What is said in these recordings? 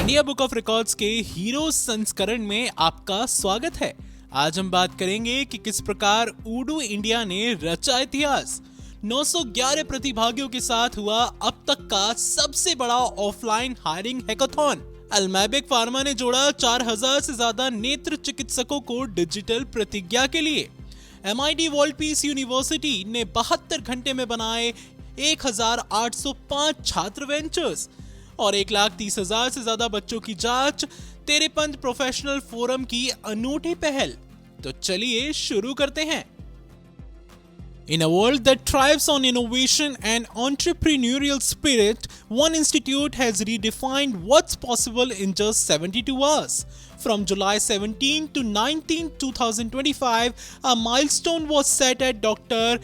India book of records के heroes संस्करण में आपका स्वागत है। आज हम बात करेंगे कि किस प्रकार ऊडू इंडिया ने रचा इतिहास। 911 प्रतिभागियों के साथ हुआ अब तक का सबसे बड़ा ऑफलाइन हायरिंग हैकाथॉन। अल्मैबिक फार्मा ने जोड़ा 4000 से ज्यादा नेत्र चिकित्सकों को डिजिटल प्रतिज्ञा के लिए। MIT वर्ल्ड पीस यूनिवर्सिटी ने 72 घंटे में बनाए 1805 छात्र वेंचर्स और 1,30,000 से ज्यादा बच्चों की जांच। 53 प्रोफेशनल फोरम की अनूठी पहल। तो चलिए शुरू करते हैं। In a world that thrives on innovation and entrepreneurial spirit, one institute has redefined what's possible in just 72 hours. From July 17 to 19, 2025, a milestone was set at Dr.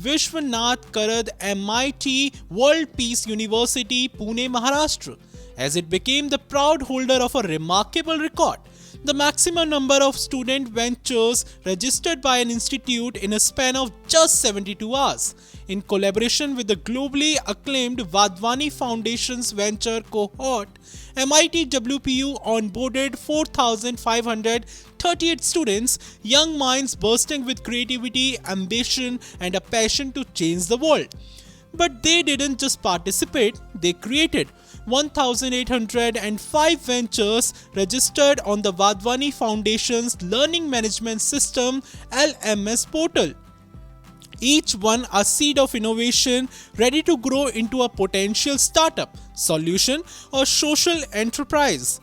Vishwanath Karad MIT World Peace University, Pune, Maharashtra, as it became the proud holder of a remarkable record. The maximum number of student ventures registered by an institute in a span of just 72 hours. In collaboration with the globally acclaimed Vadvani Foundation's venture cohort, MIT WPU onboarded 4,538 students, young minds bursting with creativity, ambition, and a passion to change the world. But they didn't just participate, they created 1,805 ventures registered on the Vadvani Foundation's Learning Management System LMS portal. Each one a seed of innovation ready to grow into a potential startup, solution, or social enterprise.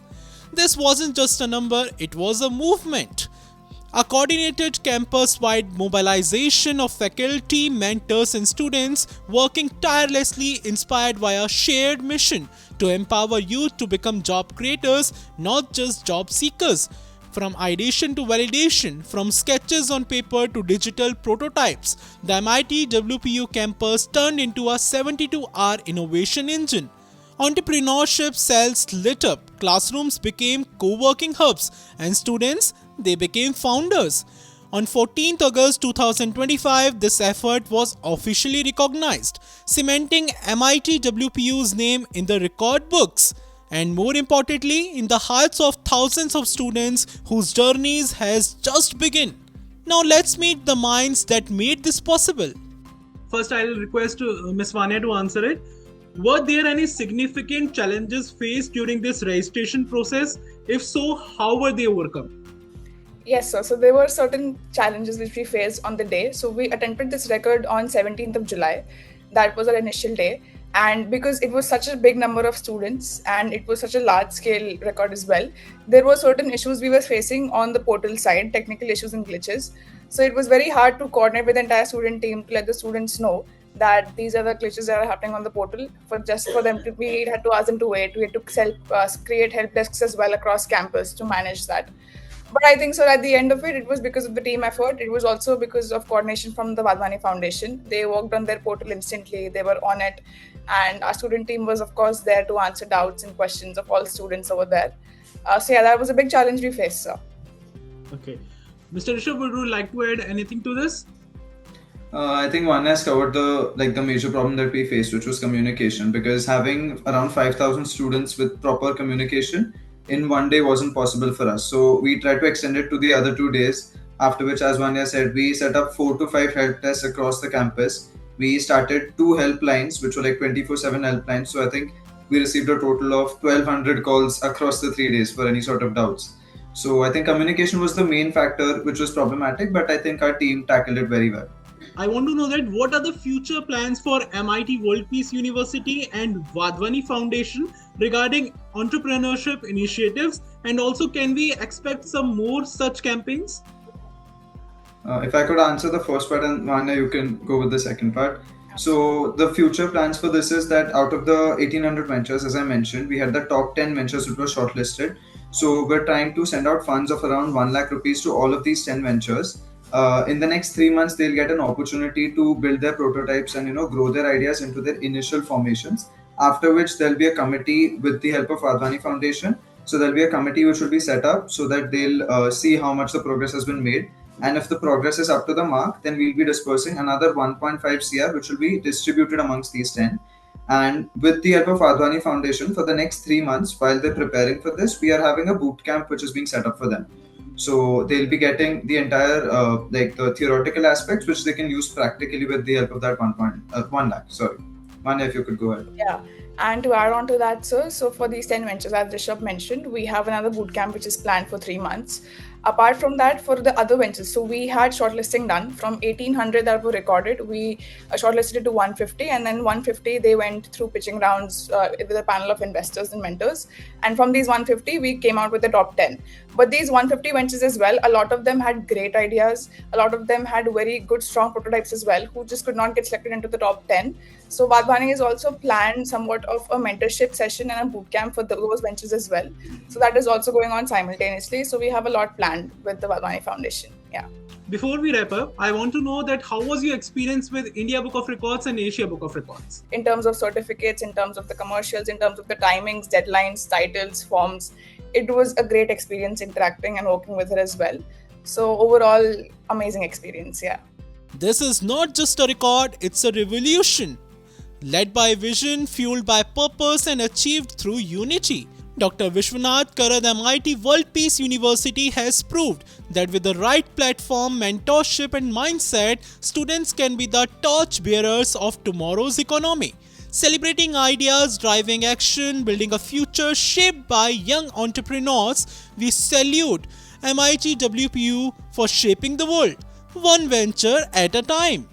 This wasn't just a number, it was a movement. A coordinated campus-wide mobilization of faculty, mentors, and students working tirelessly, inspired by a shared mission to empower youth to become job creators, not just job seekers. From ideation to validation, from sketches on paper to digital prototypes, the MIT WPU campus turned into a 72-hour innovation engine. Entrepreneurship cells lit up, classrooms became co-working hubs, and students, they became founders. On 14th August 2025, this effort was officially recognized, cementing MIT WPU's name in the record books, and more importantly, in the hearts of thousands of students whose journeys has just begun. Now let's meet the minds that made this possible. First, I'll request Ms. Vanya to answer it. Were there any significant challenges faced during this registration process? If so, how were they overcome? Yes, sir. So there were certain challenges which we faced on the day. So we attempted this record on 17th of July. That was our initial day. And because it was such a big number of students and it was such a large scale record as well, there were certain issues we were facing on the portal side, technical issues and glitches. So it was very hard to coordinate with the entire student team to let the students know that these are the glitches that are happening on the portal. For them to, we had to ask them to wait. We had to create help desks as well across campus to manage that. But I think so at the end of it, it was because of the team effort. It was also because of coordination from the Vadvani Foundation. They worked on their portal instantly. They were on it. And our student team was, of course, there to answer doubts and questions of all students over there. So yeah, that was a big challenge we faced, sir. Okay. Mr. Rishabh, would you like to add anything to this? I think one has covered the major problem that we faced, which was communication, because having around 5,000 students with proper communication in one day wasn't possible for us. So we tried to extend it to the other 2 days, after which, as Vanya said, we set up 4 to 5 help desks across the campus. We started 2 helplines, which were 24/7 helplines. So I think we received a total of 1,200 calls across the 3 days for any sort of doubts. So I think communication was the main factor which was problematic, but I think our team tackled it very well. I want to know that what are the future plans for MIT World Peace University and Vadvani Foundation regarding entrepreneurship initiatives, and also can we expect some more such campaigns? If I could answer the first part, and Vanya, you can go with the second part. So the future plans for this is that out of the 1,800 ventures, as I mentioned, we had the top 10 ventures which were shortlisted. So we're trying to send out funds of around 1 lakh rupees to all of these 10 ventures. In the next 3 months, they'll get an opportunity to build their prototypes and grow their ideas into their initial formations. After which there'll be a committee with the help of Vadvani Foundation. So there'll be a committee which will be set up so that they'll see how much the progress has been made. And if the progress is up to the mark, then we'll be dispersing another 1.5 CR, which will be distributed amongst these 10. And with the help of Advani Foundation, for the next 3 months, while they're preparing for this, we are having a boot camp which is being set up for them. So they'll be getting the entire the theoretical aspects which they can use practically with the help of that 1 lakh. Sorry, Manya, if you could go ahead. Yeah. And to add on to that, sir, so for these 10 ventures, as Rishabh mentioned, we have another bootcamp which is planned for 3 months. Apart from that, for the other ventures, so we had shortlisting done from 1800 that were recorded. We shortlisted it to 150, and then 150 they went through pitching rounds with a panel of investors and mentors. And from these 150, we came out with the top 10. But these 150 ventures as well, a lot of them had great ideas. A lot of them had very good, strong prototypes as well, who just could not get selected into the top 10. So Vadhwani has also planned somewhat of a mentorship session and a bootcamp for those ventures as well. So that is also going on simultaneously. So we have a lot planned with the Vadhwani Foundation. Yeah. Before we wrap up, I want to know that how was your experience with India Book of Records and Asia Book of Records? In terms of certificates, in terms of the commercials, in terms of the timings, deadlines, titles, forms, it was a great experience interacting and working with her as well. So overall, amazing experience. Yeah. This is not just a record, it's a revolution. Led by vision, fueled by purpose and achieved through unity. Dr. Vishwanath Karad MIT World Peace University has proved that with the right platform, mentorship and mindset, students can be the torch bearers of tomorrow's economy. Celebrating ideas, driving action, building a future shaped by young entrepreneurs, we salute MIT WPU for shaping the world, one venture at a time.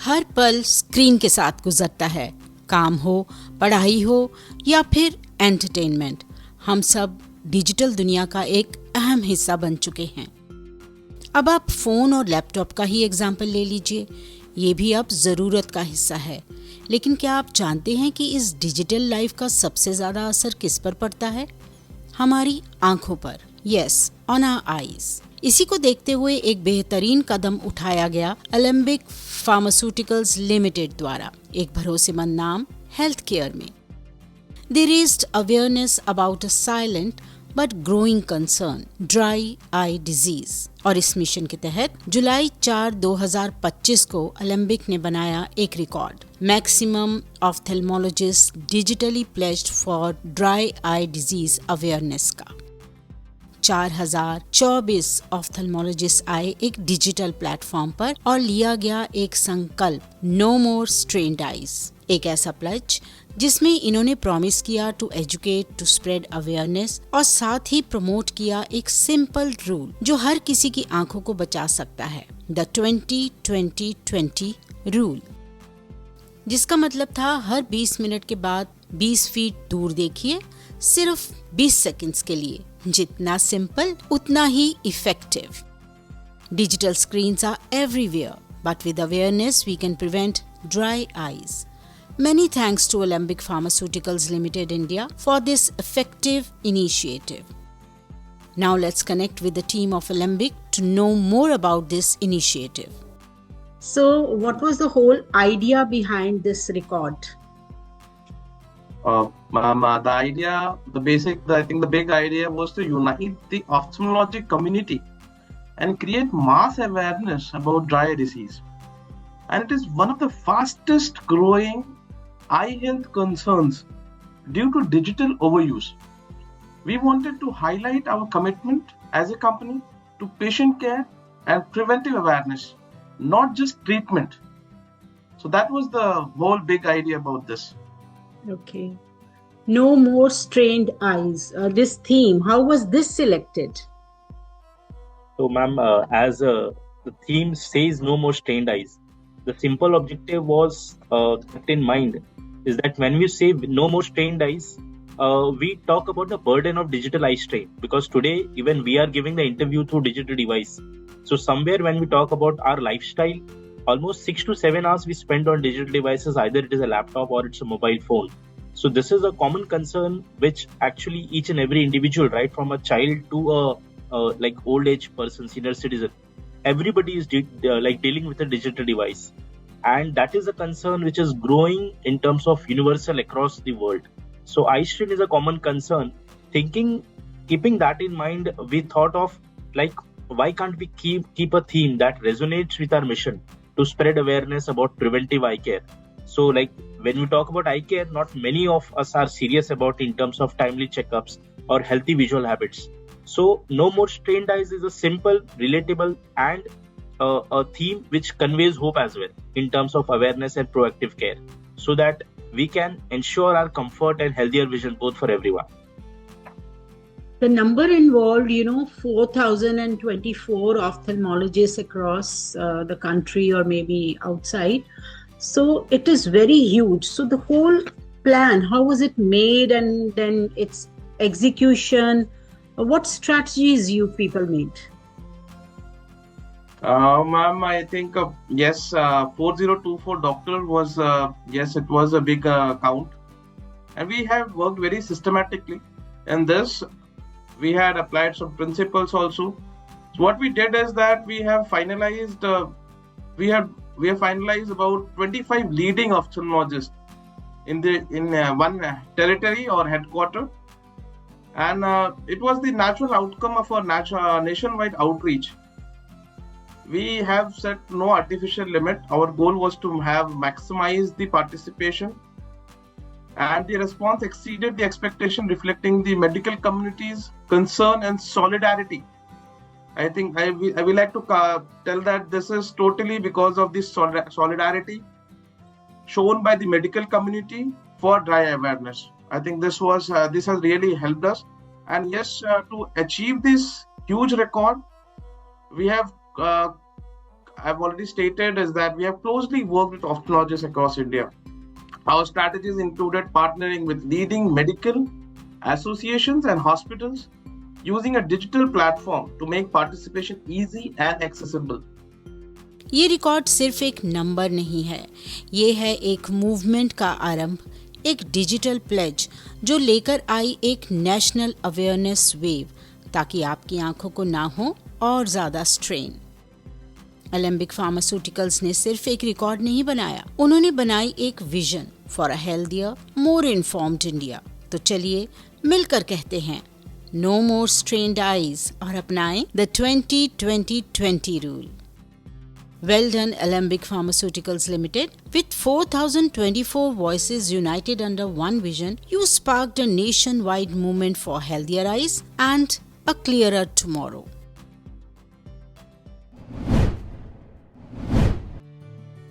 हर पल screen के साथ गुजरता है, काम हो, पढ़ाई हो या फिर एंटरटेनमेंट, हम सब डिजिटल दुनिया का एक अहम हिस्सा बन चुके हैं। अब आप फ़ोन और लैपटॉप का ही एग्जाम्पल ले लीजिए, ये भी अब ज़रूरत का हिस्सा है। लेकिन क्या आप जानते हैं कि इस डिजिटल लाइफ का सबसे ज़्यादा असर किस पर पड़ता है? हमारी आंखों पर। Yes, on our eyes. इसी को देखते हुए एक बेहतरीन कदम उठाया गया एलेम्बिक फार्मास्यूटिकल्स लिमिटेड द्वारा, एक भरोसेमंद नाम हेल्थ केयर में। They raised awareness about a silent but growing concern, dry eye disease। और इस मिशन के तहत जुलाई 4, 2025 को एलेम्बिक ने बनाया एक record, maximum ophthalmologist digitally pledged for dry eye disease awareness का। 4024 ऑफ्थेल्मोलॉजिस्ट आए एक डिजिटल प्लेटफॉर्म पर और लिया गया एक संकल्प, नो मोर स्ट्रेन्ड आईज, एक ऐसा प्लेज जिसमें इन्होंने प्रॉमिस किया to educate, to spread awareness और साथ ही प्रमोट किया एक सिंपल रूल जो हर किसी की आंखों को बचा सकता है, द 20-20-20 रूल, जिसका मतलब था हर 20 मिनट के बाद 20 फीट दूर देखिए, सिर्फ 20 सेकंड्स के लिए। जितना सिंपल उतना ही effective. Digital screens are everywhere, but with awareness we can prevent dry eyes. Many thanks to Alembic Pharmaceuticals Limited India for this effective initiative. Now let's connect with the team of Alembic to know more about this initiative. So, what was the whole idea behind this record? I think the big idea was to unite the ophthalmologic community and create mass awareness about dry eye disease. And it is one of the fastest growing eye health concerns due to digital overuse. We wanted to highlight our commitment as a company to patient care and preventive awareness, not just treatment. So that was the whole big idea about this. Okay. No more strained eyes. This theme, how was this selected? So, ma'am, as the theme says, no more strained eyes, the simple objective was kept in mind is that when we say no more strained eyes, we talk about the burden of digital eye strain, because today even we are giving the interview through digital device. So somewhere when we talk about our lifestyle, almost 6 to 7 hours we spend on digital devices, either it is a laptop or it's a mobile phone. So this is a common concern which actually each and every individual, right from a child to a like old age person, senior citizen, everybody is dealing with a digital device, and that is a concern which is growing in terms of universal across the world. So eye strain is a common concern. Keeping that in mind, we thought of like, why can't we keep a theme that resonates with our mission? to spread awareness about preventive eye care. So like when we talk about eye care, not many of us are serious about in terms of timely checkups or healthy visual habits. So No More Strained Eyes is a simple, relatable and a theme which conveys hope as well in terms of awareness and proactive care, so that we can ensure our comfort and healthier vision both for everyone. The number involved, 4,024 ophthalmologists across the country or maybe outside. So it is very huge. So the whole plan, how was it made, and then its execution? What strategies you people made? Ma'am, I think yes, 4024 doctor was yes, it was a big count, and we have worked very systematically in this. We had applied some principles also. So what we did is that we have finalized about 25 leading ophthalmologists in one territory or headquarter, and it was the natural outcome of our nationwide outreach. We have set no artificial limit. Our goal was to have maximized the participation, and the response exceeded the expectation, reflecting the medical community's concern and solidarity. I think I will like to tell that this is totally because of this solidarity shown by the medical community for dry awareness. I think this has really helped us. And yes, to achieve this huge record, we have I've already stated is that we have closely worked with ophthalmologists across India. Our strategies included partnering with leading medical associations and hospitals, using a digital platform to make participation easy and accessible. ये record सिर्फ एक number नहीं है, ये है एक movement का आरंभ, एक डिजिटल प्लेज जो लेकर आई एक नेशनल अवेयरनेस वेव, ताकि आपकी आंखों को ना हो और ज़्यादा स्ट्रेन। एलेम्बिक फार्मास्यूटिकल्स ने सिर्फ एक रिकॉर्ड नहीं बनाया, उन्होंने बनाई एक vision for a healthier, more informed India. तो चलिए मिलकर कहते हैं नो मोर स्ट्रेन्ड आईज और अपनाएं the 20-20-20 rule. Well done, Alembic Pharmaceuticals Limited. With 4,024 voices united under one vision, you sparked a nationwide movement for healthier eyes and a clearer tomorrow.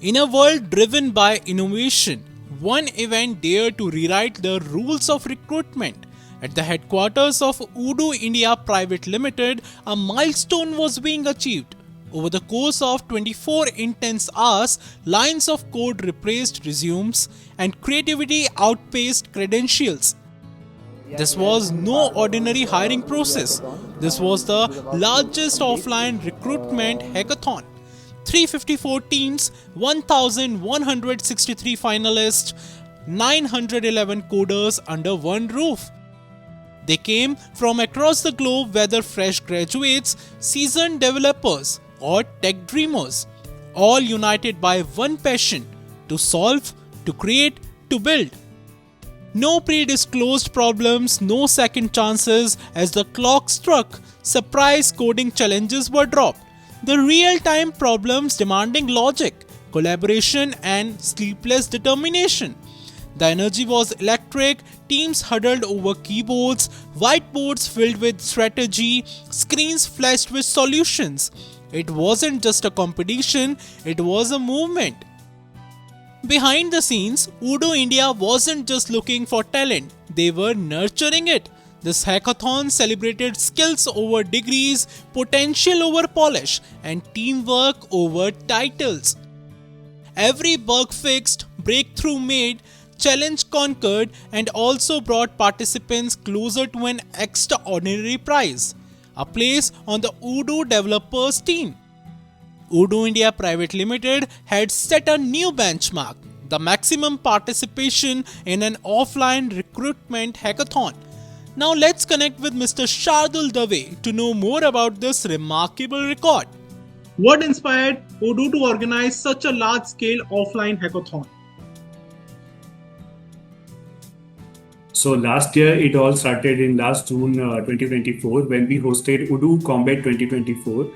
In a world driven by innovation, one event dared to rewrite the rules of recruitment. At the headquarters of Udo India Private Limited, a milestone was being achieved. Over the course of 24 intense hours, lines of code replaced resumes and creativity outpaced credentials. This was no ordinary hiring process. This was the largest offline recruitment hackathon. 354 teams, 1,163 finalists, 911 coders under one roof. They came from across the globe, whether fresh graduates, seasoned developers, or tech dreamers, all united by one passion: to solve, to create, to build. No pre-disclosed problems, no second chances. As the clock struck, surprise coding challenges were dropped. The real-time problems demanding logic, collaboration, and sleepless determination. The energy was electric. Teams huddled over keyboards, whiteboards filled with strategy, screens flashed with solutions. It wasn't just a competition, it was a movement. Behind the scenes, Udo India wasn't just looking for talent, they were nurturing it. This hackathon celebrated skills over degrees, potential over polish, and teamwork over titles. Every bug fixed, breakthrough made, challenge conquered, and also brought participants closer to an extraordinary prize: a place on the Udo developers team. Udo India Private Limited had set a new benchmark: the maximum participation in an offline recruitment hackathon. Now let's connect with Mr. Shardul Dave to know more about this remarkable record. What inspired Udo to organize such a large-scale offline hackathon? So last year, it all started in last June 2024 when we hosted Udo Combat 2024.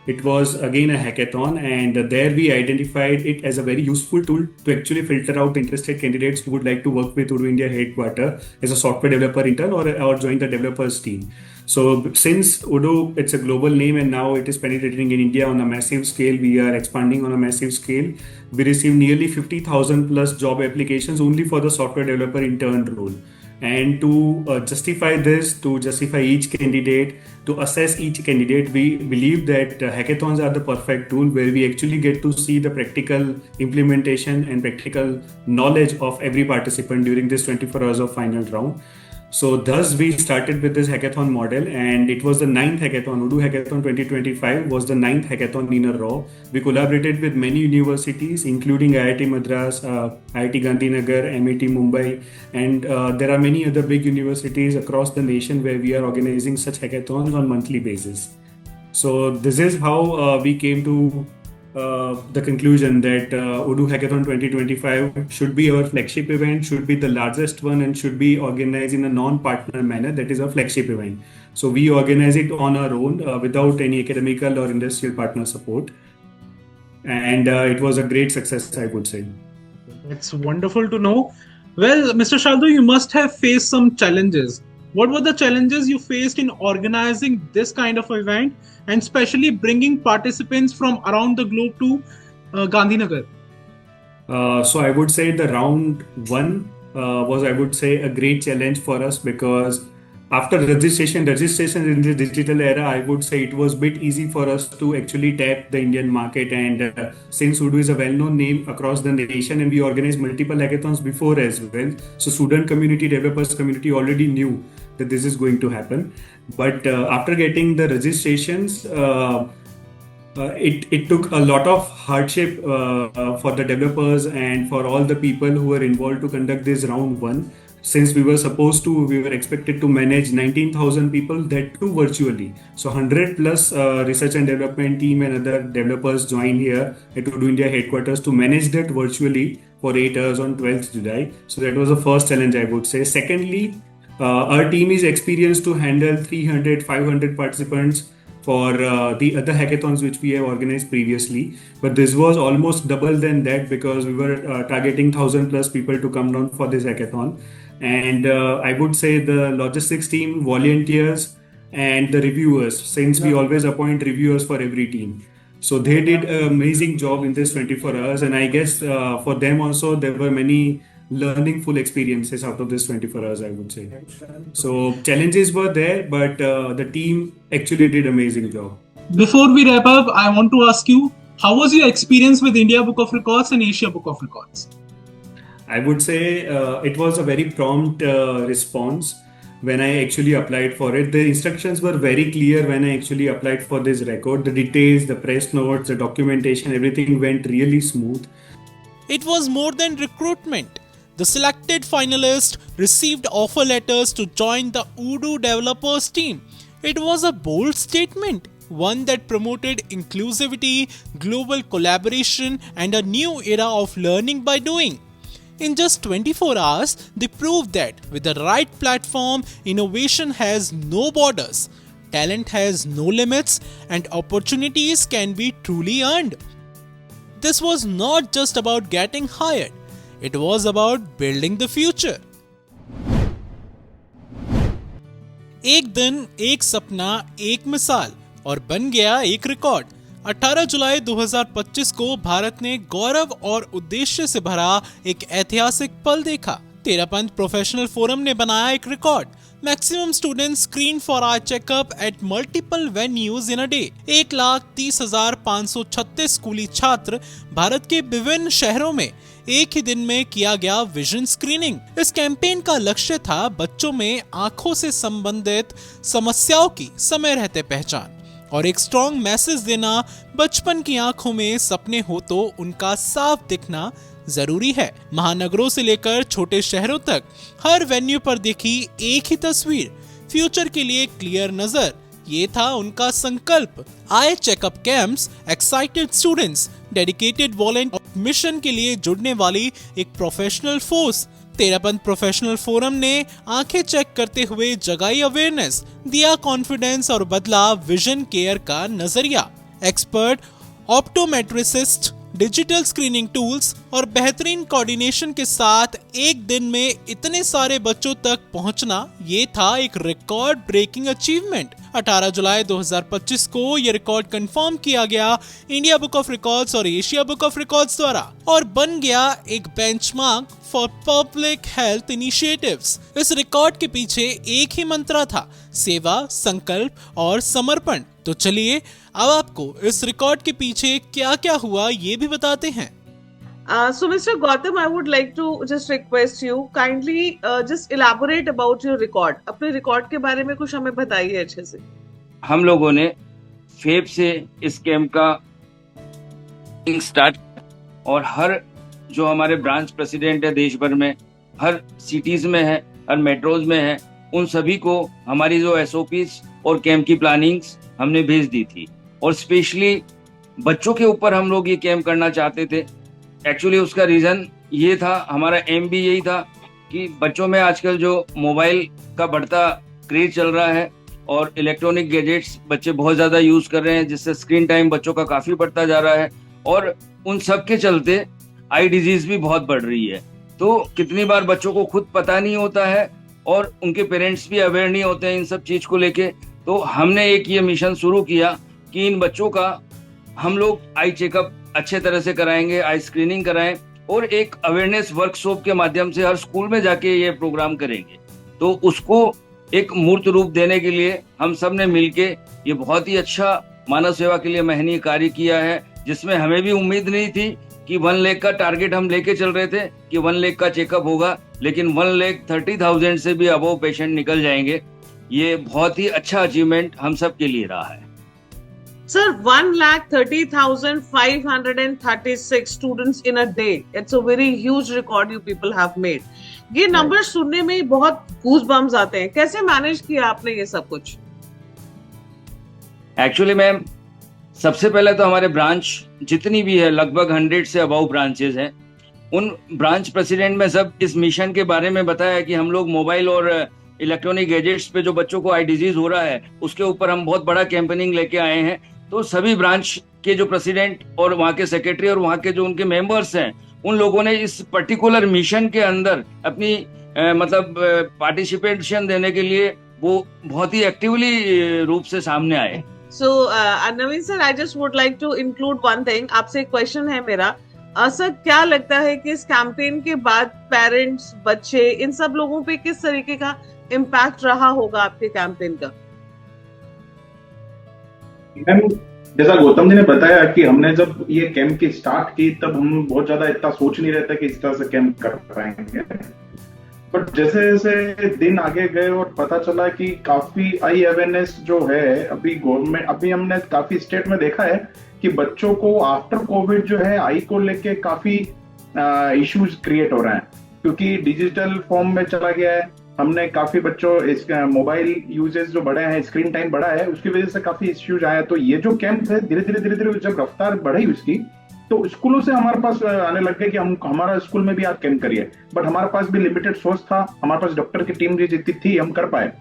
it was again a hackathon, and there we identified it as a very useful tool to actually filter out interested candidates who would like to work with Udo India headquarters as a software developer intern or join the developers team. So since Udo, it's a global name and now it is penetrating in India on a massive scale, we are expanding on a massive scale. We received nearly 50,000 plus job applications only for the software developer intern role. And to justify this, to justify each candidate, to assess each candidate, we believe that hackathons are the perfect tool where we actually get to see the practical implementation and practical knowledge of every participant during this 24 hours of final round. So thus we started with this hackathon model, and it was the 9th hackathon. Udo Hackathon 2025 was the 9th hackathon in a row. We collaborated with many universities, including IIT Madras, IIT Gandhinagar, MIT Mumbai, and there are many other big universities across the nation where we are organizing such hackathons on monthly basis. So this is how we came to the conclusion that Udo Hackathon 2025 should be our flagship event, should be the largest one, and should be organized in a non-partner manner. That is a flagship event. So we organize it on our own without any academical or industrial partner support. And it was a great success, I would say. It's wonderful to know. Well, Mr. Shaldo, you must have faced some challenges. What were the challenges you faced in organizing this kind of event, and especially bringing participants from around the globe to Gandhinagar? So I would say the round one was, I would say, a great challenge for us, because after registration in the digital era, I would say it was a bit easy for us to actually tap the Indian market. And since Udo is a well-known name across the nation, and we organized multiple hackathons before as well, so student community, developers community already knew that this is going to happen. But after getting the registrations, it took a lot of hardship for the developers and for all the people who were involved to conduct this round one. Since we were expected to manage 19,000 people, that too virtually. So 100 plus research and development team and other developers joined here at Udo India headquarters to manage that virtually for 8 hours on 12th July. So that was the first challenge, I would say. Secondly, our team is experienced to handle 300, 500 participants for the other hackathons which we have organized previously. But this was almost double than that, because we were targeting 1,000 plus people to come down for this hackathon. And I would say the logistics team, volunteers, and the reviewers, since we always appoint reviewers for every team. So they did an amazing job in this 24 hours. And I guess for them also, there were many learning full experiences out of this 24 hours, I would say. So challenges were there, but the team actually did amazing job. Before we wrap up, I want to ask you, how was your experience with India Book of Records and Asia Book of Records? I would say it was a very prompt response when I actually applied for it. The instructions were very clear when I actually applied for this record. The details, the press notes, the documentation, everything went really smooth. It was more than recruitment. The selected finalists received offer letters to join the Udo developers team. It was a bold statement, one that promoted inclusivity, global collaboration, and a new era of learning by doing. In just 24 hours, they proved that with the right platform, innovation has no borders, talent has no limits, and opportunities can be truly earned. This was not just about getting hired. It was about building the future. एक दिन, एक सपना, एक मिसाल, और बन गया एक रिकॉर्ड। 18 जुलाई 2025 को भारत ने गौरव और उद्देश्य से भरा एक ऐतिहासिक पल देखा। तेरापंथ प्रोफेशनल फोरम ने बनाया एक record. Maximum students screen for eye checkup at multiple venues in a day. 1,30,536 स्कूली छात्र भारत के विभिन्न शहरों में एक ही दिन में किया गया विजन स्क्रीनिंग। इस कैंपेन का लक्ष्य था बच्चों में आंखों से संबंधित समस्याओं की समय रहते पहचान और एक स्ट्रॉन्ग मैसेज देना, बचपन की आंखों में सपने हो तो उनका साफ दिखना जरूरी है। महानगरों से लेकर छोटे शहरों तक हर वेन्यू पर देखी एक ही तस्वीर, फ्यूचर के लिए क्लियर नजर, ये था उनका संकल्प। Eye checkup camps, excited students, dedicated volunteer, mission के लिए जुड़ने वाली एक professional force. Terapanth professional forum ने आंखें चेक करते हुए जगाई अवेयरनेस, दिया कॉन्फिडेंस और बदला विजन केयर का नजरिया। एक्सपर्ट ऑप्टोमेट्रिसिस्ट, डिजिटल स्क्रीनिंग टूल्स और बेहतरीन कोऑर्डिनेशन के साथ एक दिन में इतने सारे बच्चों तक पहुंचना ये था एक रिकॉर्ड ब्रेकिंग अचीवमेंट। 18 जुलाई 2025 को यह रिकॉर्ड कंफर्म किया गया इंडिया बुक ऑफ रिकॉर्ड्स और एशिया बुक ऑफ रिकॉर्ड्स द्वारा और बन गया एक benchmark for public health initiatives. इस रिकॉर्ड के पीछे एक ही मंत्र था, सेवा, संकल्प और समर्पण। तो चलिए अब आपको इस रिकॉर्ड के पीछे क्या क्या हुआ ये भी बताते हैं। So Mr. Gautam, I would like to just request you kindly just elaborate about your record. अपने रिकॉर्ड के बारे में कुछ हमें बताइए अच्छे से। हम लोगों ने फेब से इस कैंप का स्टार्ट और हर जो हमारे ब्रांच प्रेसिडेंट है देश भर में, हर सिटीज में है, हर मेट्रोज में है, उन सभी को हमारी जो एसओपीज और कैंप की प्लानिंग्स हमने भेज दी थी। और स्पेशली बच्चों के ऊपर हम लोग ये कैंप करना चाहते थे। एक्चुअली उसका रीज़न ये था, हमारा एम भी यही था कि बच्चों में आजकल जो मोबाइल का बढ़ता क्रेज चल रहा है और इलेक्ट्रॉनिक गैजेट्स बच्चे बहुत ज़्यादा यूज़ कर रहे हैं, जिससे स्क्रीन टाइम बच्चों का काफ़ी बढ़ता जा रहा है और उन सब के चलते आई डिजीज़ भी बहुत बढ़ रही है। तो कितनी बार बच्चों को खुद पता नहीं होता है और उनके पेरेंट्स भी अवेयर नहीं होते हैं इन सब चीज़ को लेके। तो हमने एक ये मिशन शुरू किया कि इन बच्चों का हम लोग आई चेकअप अच्छे तरह से कराएंगे, आई स्क्रीनिंग कराएं और एक अवेयरनेस वर्कशॉप के माध्यम से हर स्कूल में जाके ये प्रोग्राम करेंगे। तो उसको एक मूर्त रूप देने के लिए हम सब ने मिलके ये बहुत ही अच्छा मानव सेवा के लिए महनीय कार्य किया है, जिसमें हमें भी उम्मीद नहीं थी कि 1 लाख का टारगेट हम लेके चल रहे थे कि 1 लाख का चेकअप होगा, लेकिन 1,30,000 से भी अबव पेशेंट निकल जाएंगे। ये बहुत ही अच्छा अचीवमेंट हम सब के लिए रहा है। Sir, 1,30,536 students in a day. It's a very huge record you people have made. ये नंबर सुनने में बहुत गूज़बम्स आते हैं। कैसे मैनेज किया आपने ये सब कुछ? एक्चुअली मैम, सबसे पहले तो हमारे ब्रांच जितनी भी है, लगभग 100 से अबाउ ब्रांचेस हैं, उन ब्रांच प्रेसिडेंट में सब इस मिशन के बारे में बताया कि हम लोग मोबाइल और इलेक्ट्रॉनिक गैजेट्स पे जो बच्चों को आई डिजीज हो रहा है उसके ऊपर हम बहुत बड़ा कैंपेनिंग लेके आए हैं। तो सभी ब्रांच के जो प्रेसिडेंट और वहाँ के सेक्रेटरी और वहाँ के जो उनके मेंबर्स हैं, उन लोगों ने इस पर्टिकुलर मिशन के अंदर अपनी पार्टिसिपेशन देने के लिए वो बहुत ही एक्टिवली रूप से सामने आए। So, Naveen sir, I just would like to include one thing. आपसे एक क्वेश्चन है मेरा। सर, क्या लगता है कि इस कैंपेन के बाद पेरेंट्स, बच्चे, इन सब लोगों पे किस तरीके का इम्पैक्ट रहा होगा आपके कैंपेन का? मैम, जैसा गौतम जी ने बताया कि हमने जब ये कैंप की स्टार्ट की तब हम बहुत ज्यादा इतना सोच नहीं रहे थे कि इस तरह से कैंप कर पाएंगे, बट जैसे जैसे दिन आगे गए और पता चला कि काफी आई अवेयरनेस जो है अभी गवर्नमेंट, अभी हमने काफी स्टेट में देखा है कि बच्चों को आफ्टर कोविड जो है आई को लेके काफी इश्यूज क्रिएट हो रहे हैं, क्योंकि डिजिटल फॉर्म में चला गया है। हमने काफी बच्चों इस मोबाइल यूजेस जो बढ़े हैं, स्क्रीन टाइम बढ़ा है, उसकी वजह से काफी इश्यूज आए। तो ये जो कैंप है धीरे धीरे जब रफ्तार बढ़ी उसकी, तो स्कूलों से हमारे पास आने लग गए कि हम हमारा स्कूल में भी आप कैंप करिए, बट हमारे पास भी लिमिटेड सोर्स था, हमारे पास डॉक्टर की टीम भी जितनी थी हम कर पाए।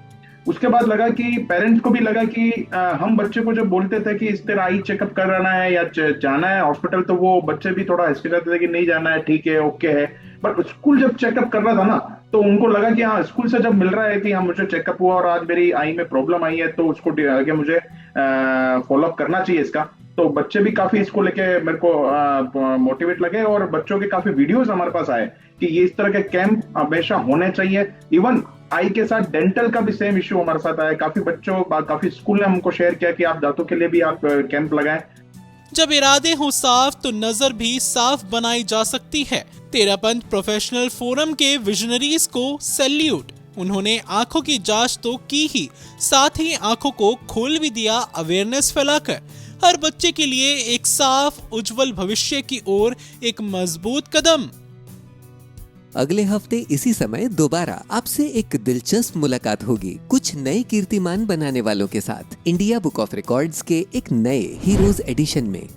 उसके बाद लगा कि पेरेंट्स को भी लगा कि हम बच्चे को जब बोलते थे कि इस तरह आई चेकअप कराना है या जाना है हॉस्पिटल, तो वो बच्चे भी थोड़ा हिचकिचाते थे कि नहीं जाना है, ठीक है, ओके है। बट स्कूल जब चेकअप कर रहा था ना, तो उनको लगा कि हाँ, स्कूल से जब मिल रहा है कि हाँ मुझे चेकअप हुआ और आज मेरी आई में प्रॉब्लम आई है, तो उसको आगे मुझे फॉलोअप करना चाहिए इसका। तो बच्चे भी काफी इसको लेके मेरे को मोटिवेट लगे और बच्चों के काफी वीडियोस हमारे पास आए कि ये इस तरह के कैंप हमेशा होने चाहिए। इवन आई के साथ डेंटल का भी सेम इश्यू हमारे साथ आया। काफी बच्चों, काफी स्कूल ने हमको शेयर किया कि आप दांतों के लिए भी आप कैंप लगाएं। जब इरादे हो साफ तो नजर भी साफ बनाई जा सकती है। तेरापंथ प्रोफेशनल फोरम के विजनरीज को सैल्यूट। उन्होंने आंखों की जांच तो की ही, साथ ही आंखों को खोल भी दिया अवेयरनेस फैलाकर। हर बच्चे के लिए एक साफ उज्जवल भविष्य की ओर एक मजबूत कदम। अगले हफ्ते इसी समय दोबारा आपसे एक दिलचस्प मुलाकात होगी कुछ नए कीर्तिमान बनाने वालों के साथ, इंडिया बुक ऑफ रिकॉर्ड्स के एक नए हीरोज एडिशन में।